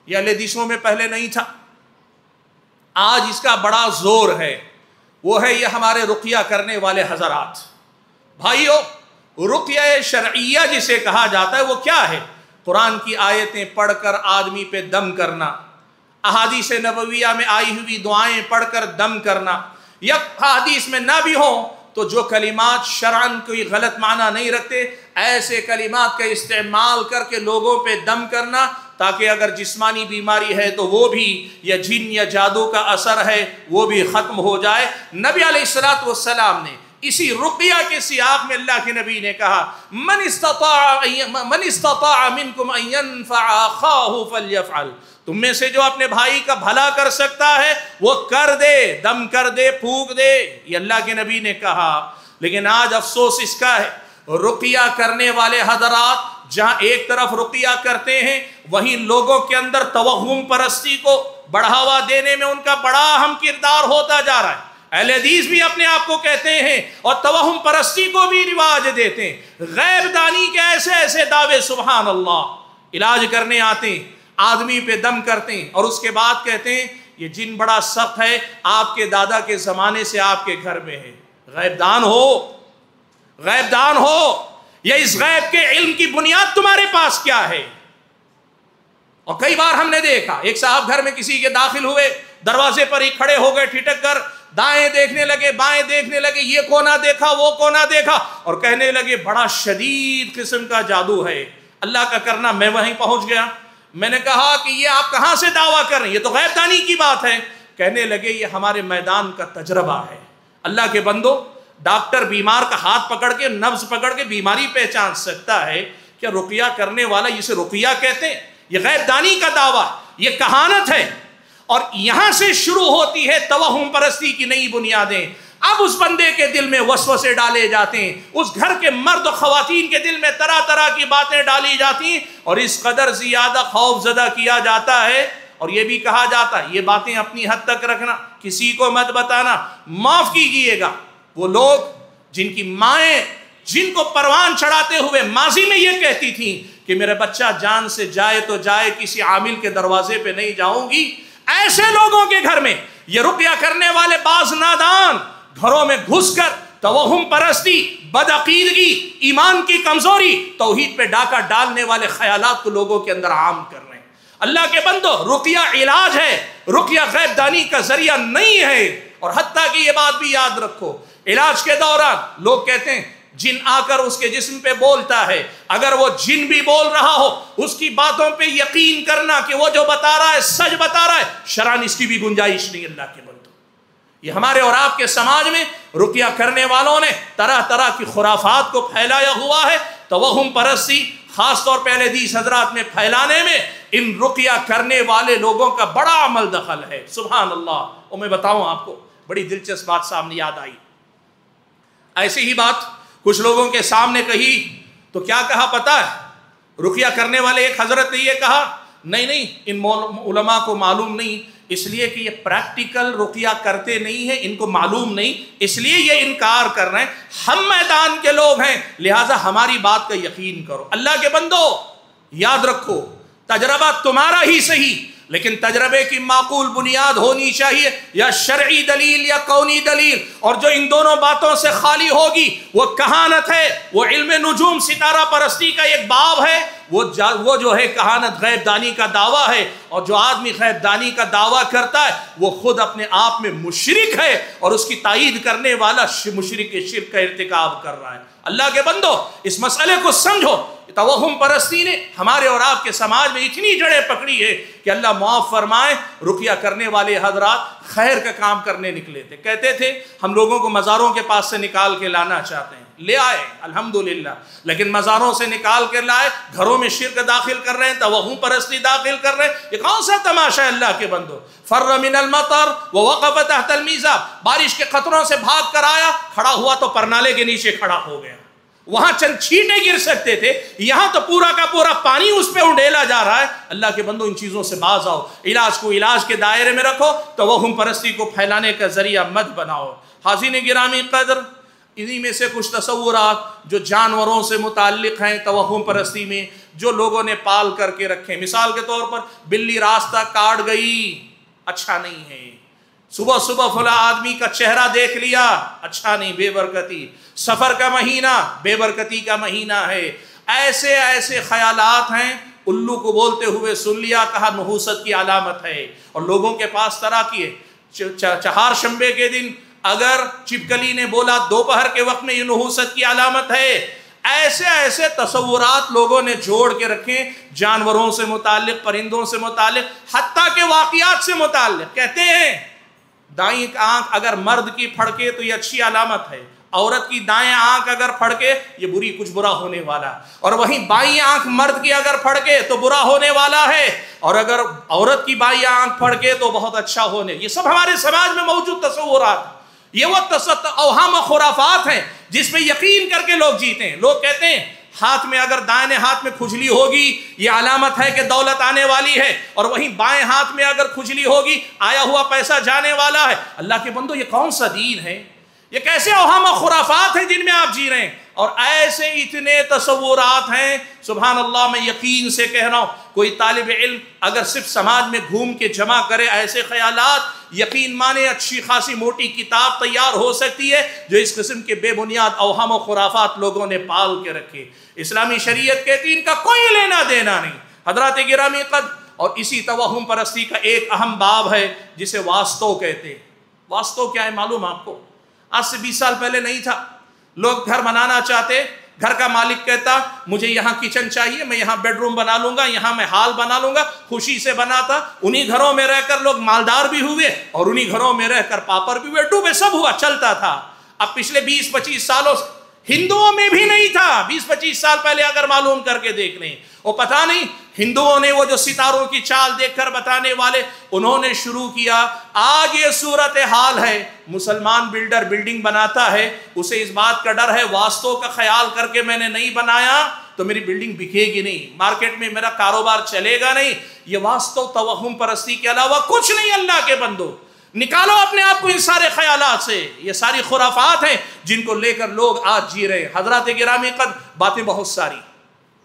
یہ اہل حدیثوں میں پہلے نہیں تھا، آج اس کا بڑا زور ہے، وہ ہے یہ ہمارے رقیہ کرنے والے حضرات۔ بھائیو، رقیہ شرعیہ جسے کہا جاتا ہے وہ کیا ہے؟ قرآن کی آیتیں پڑھ کر آدمی پہ دم کرنا، احادیث نبویہ میں آئی ہوئی دعائیں پڑھ کر دم کرنا، یا حدیث میں نہ بھی ہوں تو جو کلمات شرعاً کوئی غلط معنی نہیں رکھتے، ایسے کلمات کا استعمال کر کے لوگوں پہ دم کرنا، تاکہ اگر جسمانی بیماری ہے تو وہ بھی، یا جن یا جادو کا اثر ہے وہ بھی ختم ہو جائے۔ نبی علیہ السلام نے اسی رقیہ کے سیاق میں اللہ کے نبی نے کہا من استطاع منکم ان ينفع اخاہ فلیفعل، تم میں سے جو اپنے بھائی کا بھلا کر سکتا ہے وہ کر دے، دم کر دے، پھونک دے، یہ اللہ کے نبی نے کہا۔ لیکن آج افسوس اس کا ہے، رقیہ کرنے والے حضرات جہاں ایک طرف رقیہ کرتے ہیں، وہیں لوگوں کے اندر توہم پرستی کو بڑھاوا دینے میں ان کا بڑا اہم کردار ہوتا جا رہا ہے۔ اہل حدیث بھی اپنے آپ کو کہتے ہیں اور توہم پرستی کو بھی رواج دیتے ہیں، غیب دانی کے ایسے ایسے دعوے، سبحان اللہ، علاج کرنے آتے ہیں، آدمی پہ دم کرتے ہیں اور اس کے بعد کہتے ہیں یہ جن بڑا سخت ہے، آپ کے دادا کے زمانے سے آپ کے گھر میں ہے۔ غیب دان ہو، غیب دان ہو، یا اس غیب کے علم کی بنیاد تمہارے پاس کیا ہے؟ اور کئی بار ہم نے دیکھا ایک صاحب گھر میں کسی کے داخل ہوئے، دروازے پر ہی کھڑے ہو گئے ٹھٹک کر، دائیں دیکھنے لگے بائیں دیکھنے لگے، یہ کونا دیکھا وہ کونا دیکھا، اور کہنے لگے بڑا شدید قسم کا جادو ہے، اللہ کا کرنا۔ میں وہیں پہنچ گیا، میں نے کہا کہ یہ آپ کہاں سے دعویٰ کر رہے ہیں؟ یہ تو غیب دانی کی بات ہے۔ کہنے لگے یہ ہمارے میدان کا تجربہ ہے۔ اللہ کے بندو، ڈاکٹر بیمار کا ہاتھ پکڑ کے نبض پکڑ کے بیماری پہچان سکتا ہے کیا رقیہ کرنے والا اسے رقیہ کہتے ہیں؟ یہ غیب دانی کا دعویٰ، یہ کہانت ہے، اور یہاں سے شروع ہوتی ہے توہم پرستی کی نئی بنیادیں۔ اب اس بندے کے دل میں وسوسے ڈالے جاتے ہیں، اس گھر کے مرد و خواتین کے دل میں طرح طرح کی باتیں ڈالی جاتی ہیں، اور اس قدر زیادہ خوف زدہ کیا جاتا ہے، اور یہ بھی کہا جاتا ہے یہ باتیں اپنی حد تک رکھنا، کسی کو مت بتانا۔ معاف کیجیے گا وہ لوگ جن کی مائیں جن کو پروان چڑھاتے ہوئے ماضی میں یہ کہتی تھیں کہ میرا بچہ جان سے جائے تو جائے، کسی عامل کے دروازے پہ نہیں جاؤں گی، ایسے لوگوں کے گھر میں یہ رقیہ کرنے والے بعض نادان گھروں میں گھس کر توہم پرستی، بدعقیدگی، ایمان کی کمزوری، توحید پہ ڈاکہ ڈالنے والے خیالات کو لوگوں کے اندر عام کر رہے ہیں۔ اللہ کے بندو، رقیہ علاج ہے، رقیہ غیب دانی کا ذریعہ نہیں ہے۔ اور حتیٰ کہ یہ بات بھی یاد رکھو، علاج کے دوران لوگ کہتے ہیں جن آ کر اس کے جسم پہ بولتا ہے، اگر وہ جن بھی بول رہا ہو اس کی باتوں پہ یقین کرنا کہ وہ جو بتا رہا ہے سچ بتا رہا ہے، شرعاً اس کی بھی گنجائش نہیں۔ اللہ کے بندو، یہ ہمارے اور آپ کے سماج میں رقیہ کرنے والوں نے طرح طرح کی خرافات کو پھیلایا ہوا ہے۔ توہم پرستی خاص طور پہ اہل حدیث حضرات میں پھیلانے میں ان رقیہ کرنے والے لوگوں کا بڑا عمل دخل ہے۔ سبحان اللہ۔ اور میں بتاؤں آپ کو بڑی دلچسپ بات سامنے یاد آئی، ایسی ہی بات کچھ لوگوں کے سامنے کہی تو کیا کہا پتہ ہے؟ رقیہ کرنے والے ایک حضرت نے یہ کہا نہیں ان علماء کو معلوم نہیں، اس لیے کہ یہ پریکٹیکل رقیہ کرتے نہیں ہیں، ان کو معلوم نہیں، اس لیے یہ انکار کر رہے ہیں، ہم میدان کے لوگ ہیں لہٰذا ہماری بات کا یقین کرو۔ اللہ کے بندو، یاد رکھو تجربہ تمہارا ہی صحیح، لیکن تجربے کی معقول بنیاد ہونی چاہیے، یا شرعی دلیل یا قونی دلیل، اور جو ان دونوں باتوں سے خالی ہوگی وہ کہانت ہے، وہ علم نجوم ستارہ پرستی کا ایک باب ہے، وہ جو ہے کہانت غیب دانی کا دعویٰ ہے، اور جو آدمی غیب دانی کا دعویٰ کرتا ہے وہ خود اپنے آپ میں مشرک ہے، اور اس کی تائید کرنے والا مشرک شرک کا ارتکاب کر رہا ہے۔ اللہ کے بندو، اس مسئلے کو سمجھو، توہم پرستی نے ہمارے اور آپ کے سماج میں اتنی جڑیں پکڑی ہے کہ اللہ معاف فرمائے، رقیہ کرنے والے حضرات خیر کا کام کرنے نکلے تھے، کہتے تھے ہم لوگوں کو مزاروں کے پاس سے نکال کے لانا چاہتے ہیں، لے آئے الحمدللہ، لیکن مزاروں سے نکال کے لائے، گھروں میں شرک داخل کر رہے ہیں، توہم پرستی داخل کر رہے ہیں، یہ کون سا تماشا ہے اللہ کے بندو؟ فر من المطر ووقف تحت المیزاب، بارش کے قطروں سے بھاگ کر آیا، کھڑا ہوا تو پرنالے کے نیچے کھڑا ہو گیا، وہاں چند چھینٹے گر سکتے تھے، یہاں تو پورا کا پورا پانی اس پہ اڈیلا جا رہا ہے۔ اللہ کے بندو، ان چیزوں سے باز آؤ، علاج کو علاج کے دائرے میں رکھو، توہم پرستی کو پھیلانے کا ذریعہ مت بناؤ۔ حاضرین گرامی قدر، انہی میں سے کچھ تصورات جو جانوروں سے متعلق ہیں توہم پرستی میں، جو لوگوں نے پال کر کے رکھے، مثال کے طور پر بلی راستہ کاٹ گئی، اچھا نہیں ہے، صبح صبح فلاں آدمی کا چہرہ دیکھ لیا، اچھا نہیں، بے برکتی، سفر کا مہینہ بے برکتی کا مہینہ ہے، ایسے ایسے خیالات ہیں، الو کو بولتے ہوئے سن لیا، کہا نحوست کی علامت ہے، اور لوگوں کے پاس طرح کی ہے، چہار شنبے کے دن اگر چپکلی نے بولا دوپہر کے وقت میں یہ نحوست کی علامت ہے۔ ایسے ایسے تصورات لوگوں نے جوڑ کے رکھے، جانوروں سے متعلق، پرندوں سے متعلق، حتیٰ کہ واقعات سے متعلق۔ کہتے ہیں دائیں آنکھ اگر مرد کی پھڑکے تو یہ اچھی علامت ہے، عورت کی دائیں آنکھ اگر پھڑکے یہ کچھ برا ہونے والا، اور وہیں بائیں آنکھ مرد کی اگر پھڑکے تو برا ہونے والا ہے، اور اگر عورت کی بائیں آنکھ پھڑکے تو بہت اچھا ہونے۔ یہ سب ہمارے سماج میں موجود تصورات، یہ وہ اوہام و خرافات ہیں جس پہ یقین کر کے لوگ جیتے ہیں۔ لوگ کہتے ہیں ہاتھ میں اگر دائیں ہاتھ میں کھجلی ہوگی یہ علامت ہے کہ دولت آنے والی ہے، اور وہیں بائیں ہاتھ میں اگر کھجلی ہوگی آیا ہوا پیسہ جانے والا ہے۔ اللہ کے بندو، یہ کون سا دین ہے؟ یہ کیسے اوہام و خرافات ہیں جن میں آپ جی رہے ہیں؟ اور ایسے اتنے تصورات ہیں سبحان اللہ. میں یقین سے کہہ رہا ہوں کوئی طالب علم اگر صرف سماج میں گھوم کے جمع کرے ایسے خیالات، یقین مانے اچھی خاصی موٹی کتاب تیار ہو سکتی ہے جو اس قسم کے بے بنیاد اوہام و خرافات لوگوں نے پال کے رکھے. اسلامی شریعت کہتی ان کا کوئی لینا دینا نہیں. حضرات گرامی قدر، اور اسی توہم پرستی کا ایک اہم باب ہے جسے واستو کہتے ہیں. واستو کیا ہے معلوم آپ کو؟ آج سے 20 سال پہلے نہیں تھا. لوگ گھر بنانا چاہتے، گھر کا مالک کہتا مجھے یہاں کچن چاہیے، میں یہاں بیڈ روم بنا لوں گا، یہاں میں ہال بنا لوں گا. خوشی سے بناتا. انہی گھروں میں رہ کر لوگ مالدار بھی ہوئے اور انہی گھروں میں رہ کر پاپر بھی ہوئے، ڈوبے سب ہوا، چلتا تھا. اب پچھلے 20-25 سالوں سے ہندوؤں میں بھی نہیں تھا. 20-25 سال پہلے اگر معلوم کر کے دیکھ لیں، وہ پتہ نہیں ہندوؤں نے وہ جو ستاروں کی چال دیکھ کر بتانے والے انہوں نے شروع کیا. آج یہ صورتحال ہے. مسلمان بلڈر بلڈنگ بناتا ہے، اسے اس بات کا ڈر ہے واستو کا خیال کر کے میں نے نہیں بنایا تو میری بلڈنگ بکے گی نہیں، مارکیٹ میں میرا کاروبار چلے گا نہیں. یہ واستو توہم پرستی کے علاوہ کچھ نہیں. اللہ کے بندو نکالو اپنے آپ کو ان سارے خیالات سے. یہ ساری خرافات ہیں جن کو لے کر لوگ آج جی رہے ہیں. حضرات گرامی قدر، باتیں بہت ساری،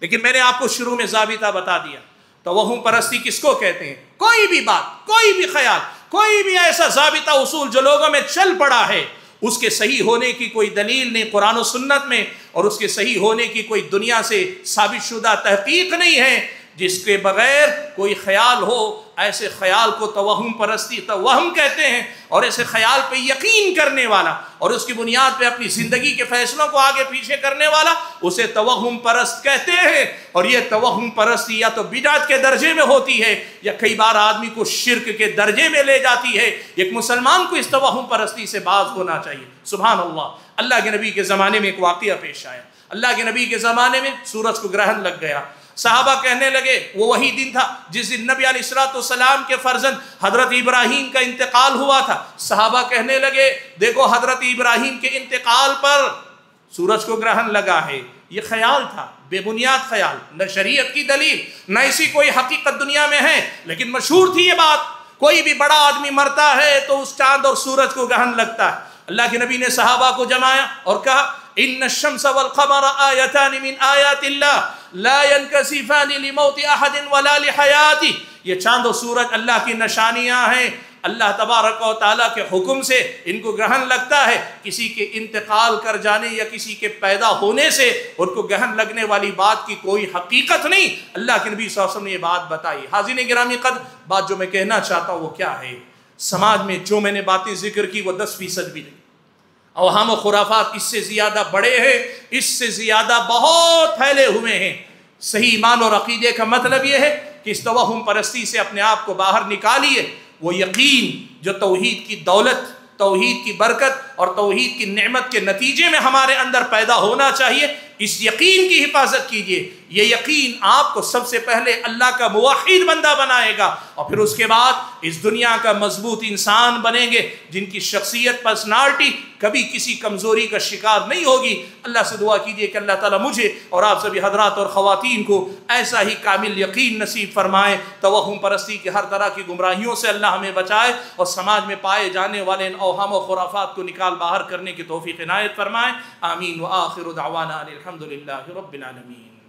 لیکن میں نے آپ کو شروع میں ضابطہ بتا دیا. توہم پرستی کس کو کہتے ہیں؟ کوئی بھی بات، کوئی بھی خیال، کوئی بھی ایسا ضابطہ اصول جو لوگوں میں چل پڑا ہے، اس کے صحیح ہونے کی کوئی دلیل نہیں قرآن و سنت میں، اور اس کے صحیح ہونے کی کوئی دنیا سے ثابت شدہ تحقیق نہیں ہے. جس کے بغیر کوئی خیال ہو، ایسے خیال کو توہم پرستی، توہم کہتے ہیں. اور ایسے خیال پہ یقین کرنے والا اور اس کی بنیاد پہ اپنی زندگی کے فیصلوں کو آگے پیچھے کرنے والا، اسے توہم پرست کہتے ہیں. اور یہ توہم پرستی یا تو بدعت کے درجے میں ہوتی ہے یا کئی بار آدمی کو شرک کے درجے میں لے جاتی ہے. ایک مسلمان کو اس توہم پرستی سے باز ہونا چاہیے. سبحان اللہ. اللہ کے نبی کے زمانے میں ایک واقعہ پیش آیا. اللہ کے نبی کے زمانے میں سورج کو گرہن لگ گیا. صحابہ کہنے لگے، وہ وہی دن تھا جس دن نبی علیہ السلام کے فرزند حضرت ابراہیم کا انتقال ہوا تھا. صحابہ کہنے لگے دیکھو حضرت ابراہیم کے انتقال پر سورج کو گرہن لگا ہے. یہ خیال تھا، بے بنیاد خیال، نہ شریعت کی دلیل نہ ایسی کوئی حقیقت دنیا میں ہے، لیکن مشہور تھی یہ بات. کوئی بھی بڑا آدمی مرتا ہے تو اس چاند اور سورج کو گرہن لگتا ہے. اللہ کے نبی نے صحابہ کو جمایا اور کہا ان الشمس والقمر آیتان من آیات اللہ لا ينکسفان لموت احد ولا لحیاتی. یہ چاند و سورج اللہ کی نشانیاں ہیں. اللہ تبارک و تعالیٰ کے حکم سے ان کو گرہن لگتا ہے. کسی کے انتقال کر جانے یا کسی کے پیدا ہونے سے ان کو گرہن لگنے والی بات کی کوئی حقیقت نہیں. اللہ کے نبی صلی اللہ علیہ وسلم نے یہ بات بتائی. حاضرین گرامی قدر، بات جو میں کہنا چاہتا ہوں وہ کیا ہے؟ سماج میں جو میں نے باتیں ذکر کی وہ 10% بھی نہیں. اوہام و خرافات اس سے زیادہ بڑے ہیں، اس سے زیادہ بہت پھیلے ہوئے ہیں. صحیح ایمان اور عقیدے کا مطلب یہ ہے کہ اس توہم پرستی سے اپنے آپ کو باہر نکالیے. وہ یقین جو توحید کی دولت، توحید کی برکت اور توحید کی نعمت کے نتیجے میں ہمارے اندر پیدا ہونا چاہیے، اس یقین کی حفاظت کیجئے. یہ یقین آپ کو سب سے پہلے اللہ کا موحد بندہ بنائے گا اور پھر اس کے بعد اس دنیا کا مضبوط انسان بنیں گے جن کی شخصیت، پرسنالٹی کبھی کسی کمزوری کا شکار نہیں ہوگی. اللہ سے دعا کیجئے کہ اللہ تعالیٰ مجھے اور آپ سبھی حضرات اور خواتین کو ایسا ہی کامل یقین نصیب فرمائے. توہم پرستی کی ہر طرح کی گمراہیوں سے اللہ ہمیں بچائے اور سماج میں پائے جانے والے ان اوہام و خرافات کو نکال باہر کرنے کی توفیق عنایت فرمائے. آمین. وآخر دعوانا الحمد للہ رب العالمین.